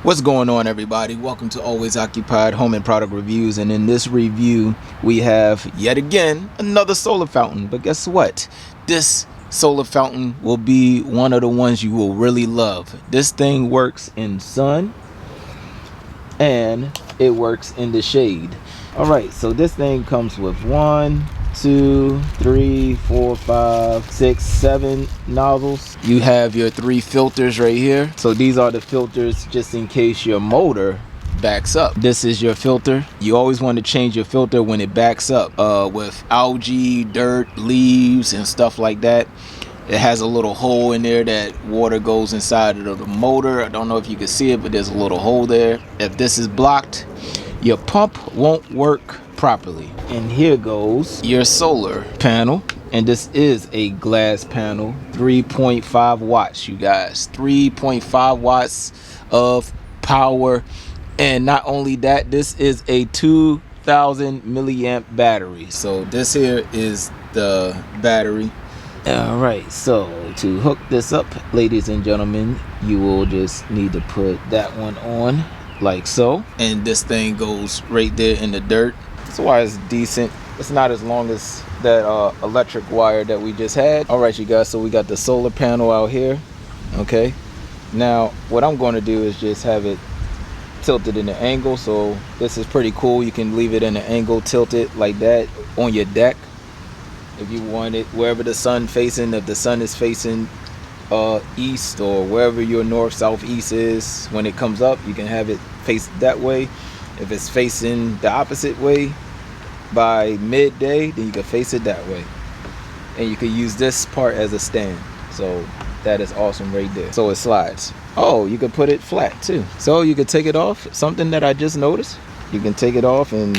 What's going on, everybody? Welcome to Always Occupied Home and Product Reviews, and in this review we have yet again another solar fountain. But guess what? This solar fountain will be one of the ones you will really love. This thing works in sun and it works in the shade. Alright, so this thing comes with 1, 2, 3, 4, 5, 6, 7 nozzles. You have your 3 filters right here. So these are the filters just in case your motor backs up. This is your filter. You always want to change your filter when it backs up with algae, dirt, leaves and stuff like that. It has a little hole in there that water goes inside of the motor. I don't know if you can see it, but there's a little hole there. If this is blocked, your pump won't work properly. And here goes your solar panel, and this is a glass panel, 3.5 watts, you guys. 3.5 watts of power. And not only that, this is a 2000 milliamp battery. So this here is the battery. All right, so to hook this up, ladies and gentlemen, you will just need to put that one on like so, and this thing goes right there in the dirt. That's why it's decent. It's not as long as that electric wire that we just had. All right, you guys, so we got the solar panel out here. Okay, now what I'm going to do is just have it tilted in an angle. So this is pretty cool. You can leave it in an angle, tilt it like that on your deck if you want it, wherever the sun facing. If the sun is facing east, or wherever your north, south, east is, when it comes up, you can have it face that way. If it's facing the opposite way by midday, then you can face it that way, and you can use this part as a stand. So that is awesome right there. So it slides. Oh, you can put it flat too, so you can take it off. Something that I just noticed, you can take it off and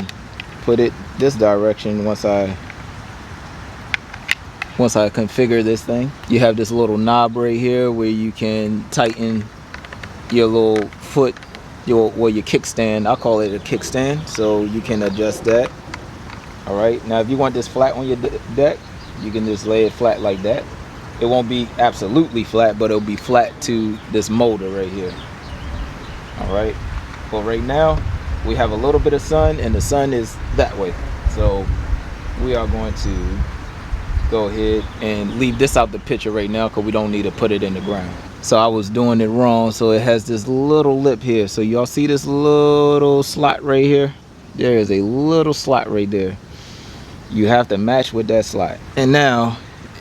put it this direction. Once I configure this thing, you have this little knob right here where you can tighten your little foot, your kickstand. I'll call it a kickstand, so you can adjust that. All right, now if you want this flat on your deck, you can just lay it flat like that. It won't be absolutely flat, but it'll be flat to this motor right here. All right, well, right now we have a little bit of sun, and the sun is that way, so we are going to go ahead and leave this out the picture right now because we don't need to put it in the ground. So I was doing it wrong. So it has this little lip here. So y'all see this little slot right here? There is a little slot right there. You have to match with that slot. And now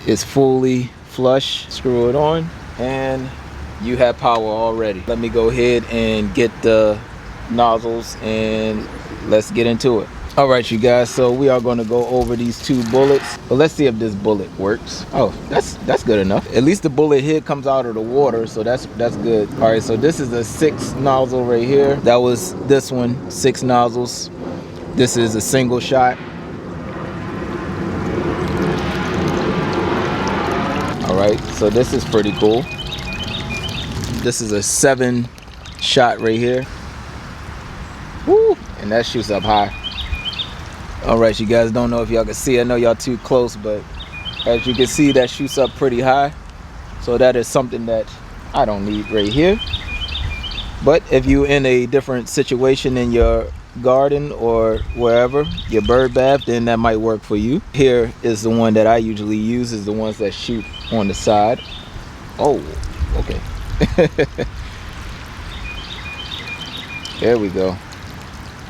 it's fully flush. Screw it on and you have power already. Let me go ahead and get the nozzles and let's get into it. All right, you guys, so we are going to go over these 2 bullets, but let's see if this bullet works. Oh, that's good enough. At least the bullet head comes out of the water, so that's good. All right, so this is a 6 nozzle right here. That was this one, 6 nozzles. This is a single shot. All right, so this is pretty cool. This is a 7 shot right here. Woo, and that shoots up high. All right, you guys, don't know if y'all can see. I know y'all too close, but as you can see, that shoots up pretty high. So that is something that I don't need right here. But if you're in a different situation in your garden or wherever, your bird bath, then that might work for you. Here is the one that I usually use, is the ones that shoot on the side. Oh, okay. There we go.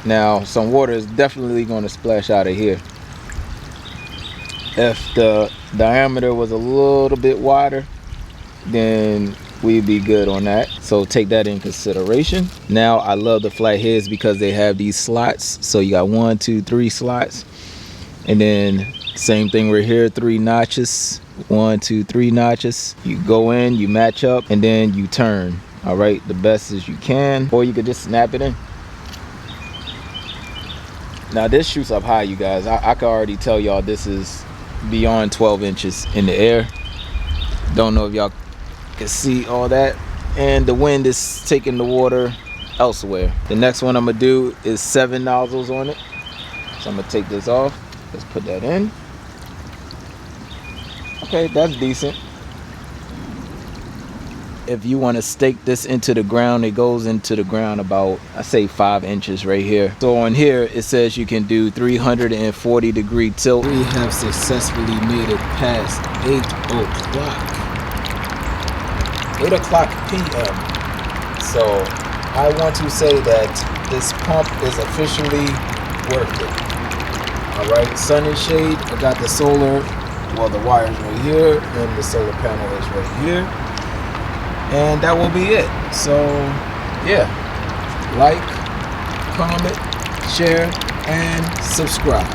Now some water is definitely going to splash out of here. If the diameter was a little bit wider, then we'd be good on that. So take that in consideration. Now I love the flat heads because they have these slots. So you got 1, 2, 3 slots, and then same thing right here, 3 notches, 1, 2, 3 notches. You go in, you match up, and then you turn. All right, the best as you can, or you could just snap it in. Now this shoots up high, you guys. I can already tell y'all this is beyond 12 inches in the air. Don't know if y'all can see all that. And the wind is taking the water elsewhere. The next one I'm gonna do is 7 nozzles on it. So I'm gonna take this off. Let's put that in. Okay, that's decent. if you want to stake this into the ground, it goes into the ground about, I say 5 inches right here. So on here it says you can do 340-degree tilt. We have successfully made it past 8 o'clock p.m. So I want to say that this pump is officially worth it. Alright, sun and shade. I got the solar, well, the wires right here, and the solar panel is right here. And that will be it. So yeah, like, comment, share, and subscribe.